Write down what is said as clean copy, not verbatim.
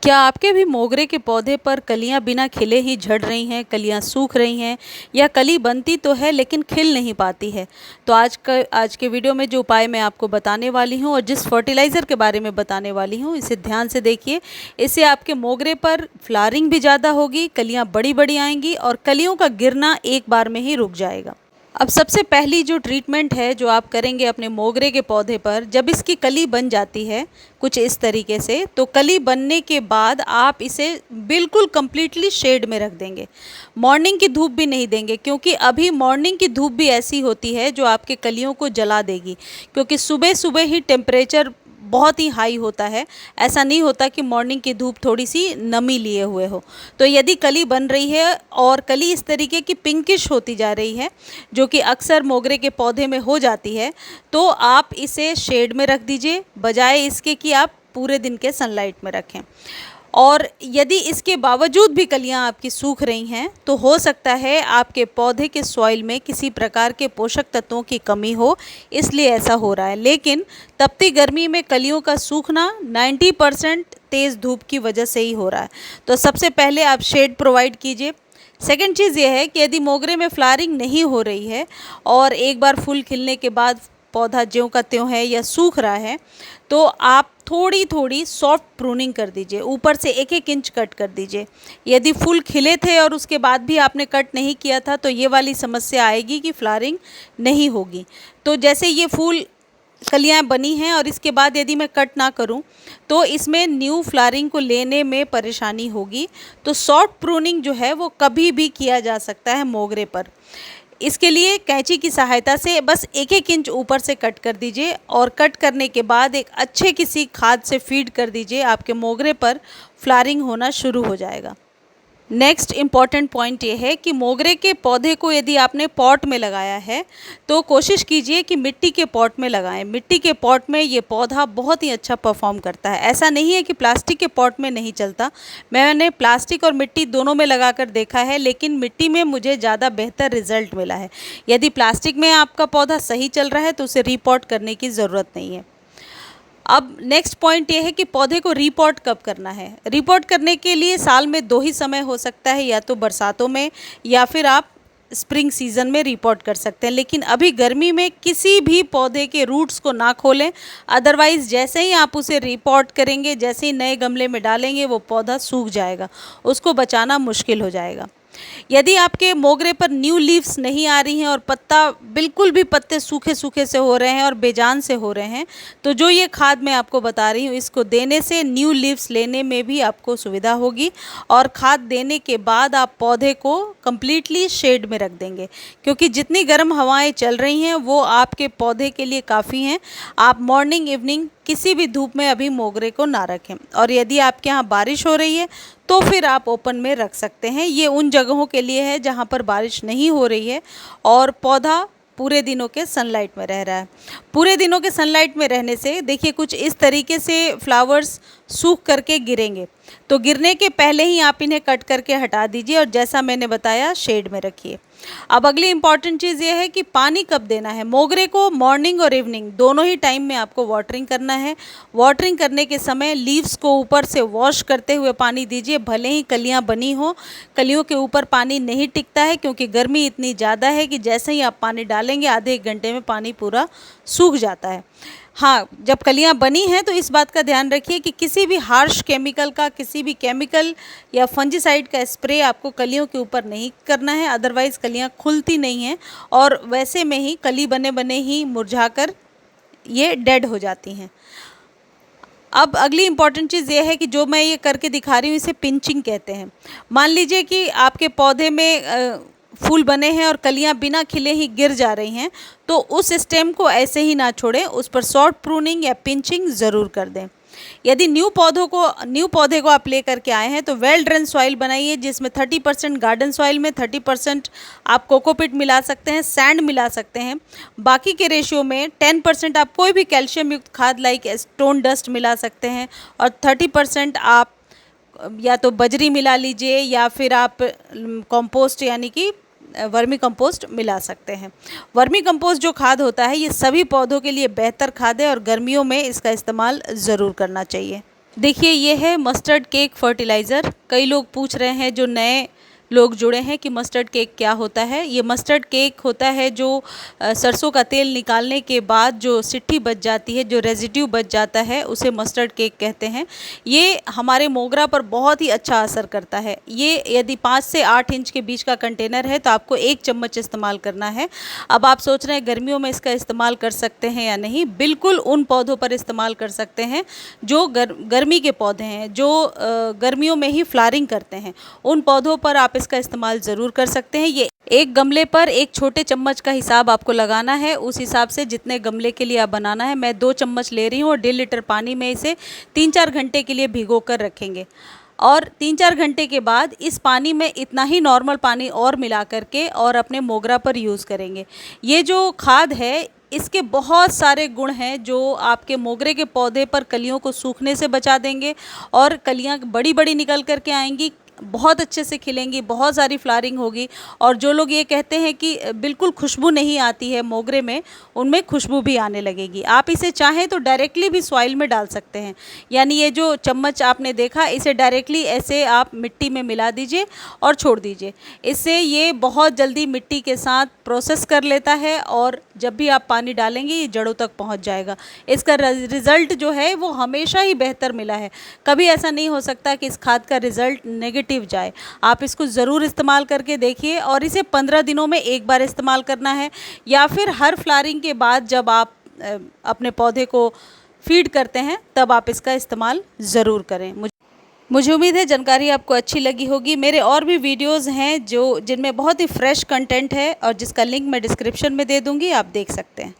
क्या आपके भी मोगरे के पौधे पर कलियां बिना खिले ही झड़ रही हैं, कलियां सूख रही हैं, या कली बनती तो है लेकिन खिल नहीं पाती है? तो आज के वीडियो में जो उपाय मैं आपको बताने वाली हूं और जिस फर्टिलाइज़र के बारे में बताने वाली हूं, इसे ध्यान से देखिए। इससे आपके मोगरे पर फ्लावरिंग भी ज़्यादा होगी, कलियां बड़ी बड़ी आएंगी और कलियों का गिरना एक बार में ही रुक जाएगा। अब सबसे पहली जो ट्रीटमेंट है जो आप करेंगे अपने मोगरे के पौधे पर, जब इसकी कली बन जाती है कुछ इस तरीके से, तो कली बनने के बाद आप इसे बिल्कुल कंप्लीटली शेड में रख देंगे। मॉर्निंग की धूप भी नहीं देंगे, क्योंकि अभी मॉर्निंग की धूप भी ऐसी होती है जो आपके कलियों को जला देगी, क्योंकि सुबह सुबह ही टेम्परेचर बहुत ही हाई होता है। ऐसा नहीं होता कि मॉर्निंग की धूप थोड़ी सी नमी लिए हुए हो। तो यदि कली बन रही है और कली इस तरीके की पिंकिश होती जा रही है, जो कि अक्सर मोगरे के पौधे में हो जाती है, तो आप इसे शेड में रख दीजिए, बजाय इसके कि आप पूरे दिन के सनलाइट में रखें। और यदि इसके बावजूद भी कलियां आपकी सूख रही हैं, तो हो सकता है आपके पौधे के सॉइल में किसी प्रकार के पोषक तत्वों की कमी हो, इसलिए ऐसा हो रहा है। लेकिन तपती गर्मी में कलियों का सूखना 90% तेज़ धूप की वजह से ही हो रहा है। तो सबसे पहले आप शेड प्रोवाइड कीजिए। सेकंड चीज़ ये है कि यदि मोगरे में फ्लावरिंग नहीं हो रही है और एक बार फूल खिलने के बाद पौधा ज्यों का त्यों है या सूख रहा है, तो आप थोड़ी थोड़ी सॉफ्ट प्रूनिंग कर दीजिए, ऊपर से 1-1 इंच कट कर दीजिए। यदि फूल खिले थे और उसके बाद भी आपने कट नहीं किया था, तो ये वाली समस्या आएगी कि फ्लावरिंग नहीं होगी। तो जैसे ये फूल कलियां बनी हैं और इसके बाद यदि मैं कट ना करूं, तो इसमें न्यू फ्लावरिंग को लेने में परेशानी होगी। तो सॉफ्ट प्रूनिंग जो है वो कभी भी किया जा सकता है मोगरे पर। इसके लिए कैंची की सहायता से बस 1-1 इंच ऊपर से कट कर दीजिए, और कट करने के बाद एक अच्छे किसी खाद से फीड कर दीजिए। आपके मोगरे पर फ्लावरिंग होना शुरू हो जाएगा। नेक्स्ट इम्पॉर्टेंट पॉइंट ये है कि मोगरे के पौधे को यदि आपने पॉट में लगाया है, तो कोशिश कीजिए कि मिट्टी के पॉट में लगाएं। मिट्टी के पॉट में ये पौधा बहुत ही अच्छा परफॉर्म करता है। ऐसा नहीं है कि प्लास्टिक के पॉट में नहीं चलता। मैंने प्लास्टिक और मिट्टी दोनों में लगाकर देखा है, लेकिन मिट्टी में मुझे ज़्यादा बेहतर रिजल्ट मिला है। यदि प्लास्टिक में आपका पौधा सही चल रहा है, तो उसे रीपॉट करने की ज़रूरत नहीं है। अब नेक्स्ट पॉइंट ये है कि पौधे को रीपॉट कब करना है। रीपॉट करने के लिए साल में 2 ही समय हो सकता है, या तो बरसातों में या फिर आप स्प्रिंग सीजन में रिपोर्ट कर सकते हैं। लेकिन अभी गर्मी में किसी भी पौधे के रूट्स को ना खोलें, अदरवाइज़ जैसे ही आप उसे रिपोर्ट करेंगे, जैसे ही नए गमले में डालेंगे, वो पौधा सूख जाएगा, उसको बचाना मुश्किल हो जाएगा। यदि आपके मोगरे पर न्यू लीव्स नहीं आ रही हैं और पत्ता बिल्कुल भी पत्ते सूखे सूखे से हो रहे हैं और बेजान से हो रहे हैं, तो जो ये खाद मैं आपको बता रही हूँ, इसको देने से न्यू लीव्स लेने में भी आपको सुविधा होगी। और खाद देने के बाद आप पौधे को कम्प्लीटली शेड में रख देंगे, क्योंकि जितनी गर्म हवाएं चल रही हैं वो आपके पौधे के लिए काफ़ी हैं। आप मॉर्निंग इवनिंग किसी भी धूप में अभी मोगरे को ना रखें। और यदि आपके यहाँ बारिश हो रही है, तो फिर आप ओपन में रख सकते हैं। ये उन जगहों के लिए है जहाँ पर बारिश नहीं हो रही है और पौधा पूरे दिनों के सनलाइट में रह रहा है। पूरे दिनों के सनलाइट में रहने से देखिए कुछ इस तरीके से फ्लावर्स सूख करके गिरेंगे। तो गिरने के पहले ही आप इन्हें कट करके हटा दीजिए, और जैसा मैंने बताया शेड में रखिए। अब अगली इम्पॉर्टेंट चीज़ ये है कि पानी कब देना है। मोगरे को मॉर्निंग और इवनिंग दोनों ही टाइम में आपको वाटरिंग करना है। वाटरिंग करने के समय लीव्स को ऊपर से वॉश करते हुए पानी दीजिए, भले ही कलियां बनी हो। कलियों के ऊपर पानी नहीं टिकता है, क्योंकि गर्मी इतनी ज़्यादा है कि जैसे ही आप पानी डालेंगे, आधे 1 घंटे में पानी पूरा सूख जाता है। हाँ, जब कलियां बनी हैं तो इस बात का ध्यान रखिए कि किसी भी हार्श केमिकल का, किसी भी केमिकल या फंजीसाइड का स्प्रे आपको कलियों के ऊपर नहीं करना है, अदरवाइज़ कलियां खुलती नहीं हैं और वैसे में ही कली बने बने ही मुरझाकर ये डेड हो जाती हैं। अब अगली इम्पॉर्टेंट चीज़ ये है कि जो मैं ये करके दिखा रही हूँ, इसे पिंचिंग कहते हैं। मान लीजिए कि आपके पौधे में फूल बने हैं और कलियां बिना खिले ही गिर जा रही हैं, तो उस स्टेम को ऐसे ही ना छोड़ें, उस पर शॉर्ट प्रूनिंग या पिंचिंग ज़रूर कर दें। यदि न्यू पौधे को आप ले करके आए हैं, तो वेल ड्रेन सॉइल बनाइए, जिसमें 30% गार्डन सॉइल में 30% आप कोकोपीट मिला सकते हैं, सैंड मिला सकते हैं। बाकी के रेशियो में 10% आप कोई भी कैल्शियम युक्त खाद लाइक स्टोन डस्ट मिला सकते हैं, और 30% आप या तो बजरी मिला लीजिए या फिर आप कंपोस्ट यानी कि वर्मी कंपोस्ट मिला सकते हैं। वर्मी कंपोस्ट जो खाद होता है, ये सभी पौधों के लिए बेहतर खाद है और गर्मियों में इसका इस्तेमाल ज़रूर करना चाहिए। देखिए ये है मस्टर्ड केक फर्टिलाइज़र। कई लोग पूछ रहे हैं, जो नए लोग जुड़े हैं, कि मस्टर्ड केक क्या होता है। ये मस्टर्ड केक होता है जो सरसों का तेल निकालने के बाद जो सिट्ठी बच जाती है, जो रेजिड्यू बच जाता है, उसे मस्टर्ड केक कहते हैं। ये हमारे मोगरा पर बहुत ही अच्छा असर करता है। ये यदि 5 से 8 इंच के बीच का कंटेनर है तो आपको 1 चम्मच इस्तेमाल करना है। अब आप सोच रहे हैं गर्मियों में इसका इस्तेमाल कर सकते हैं या नहीं। बिल्कुल उन पौधों पर इस्तेमाल कर सकते हैं जो गर्मी के पौधे हैं, जो गर्मियों में ही फ्लावरिंग करते हैं। उन पौधों पर आप इसका इस्तेमाल ज़रूर कर सकते हैं। ये एक गमले पर एक छोटे चम्मच का हिसाब आपको लगाना है, उस हिसाब से जितने गमले के लिए आप बनाना है। मैं 2 चम्मच ले रही हूँ और 1.5 लीटर पानी में इसे 3-4 घंटे के लिए भिगो कर रखेंगे। और 3-4 घंटे के बाद इस पानी में इतना ही नॉर्मल पानी और मिला करके और अपने मोगरा पर यूज़ करेंगे। ये जो खाद है, इसके बहुत सारे गुण हैं जो आपके मोगरे के पौधे पर कलियों को सूखने से बचा देंगे और कलियां बड़ी बड़ी निकल करके आएंगी, बहुत अच्छे से खिलेंगी, बहुत सारी फ्लावरिंग होगी। और जो लोग ये कहते हैं कि बिल्कुल खुशबू नहीं आती है मोगरे में, उनमें खुशबू भी आने लगेगी। आप इसे चाहें तो डायरेक्टली भी सॉइल में डाल सकते हैं, यानी ये जो चम्मच आपने देखा, इसे डायरेक्टली ऐसे आप मिट्टी में मिला दीजिए और छोड़ दीजिए। इससे ये बहुत जल्दी मिट्टी के साथ प्रोसेस कर लेता है और जब भी आप पानी डालेंगे ये जड़ों तक पहुंच जाएगा। इसका रिज़ल्ट जो है वो हमेशा ही बेहतर मिला है। कभी ऐसा नहीं हो सकता कि इस खाद का रिज़ल्ट नेगेटिव जाए। आप इसको ज़रूर इस्तेमाल करके देखिए और इसे 15 दिनों में एक बार इस्तेमाल करना है, या फिर हर फ्लावरिंग के बाद जब आप अपने पौधे को फीड करते हैं तब आप इसका इस्तेमाल ज़रूर करें। मुझे उम्मीद है जानकारी आपको अच्छी लगी होगी। मेरे और भी वीडियोज़ हैं जिनमें बहुत ही फ्रेश कंटेंट है और जिसका लिंक मैं डिस्क्रिप्शन में दे दूँगी, आप देख सकते हैं।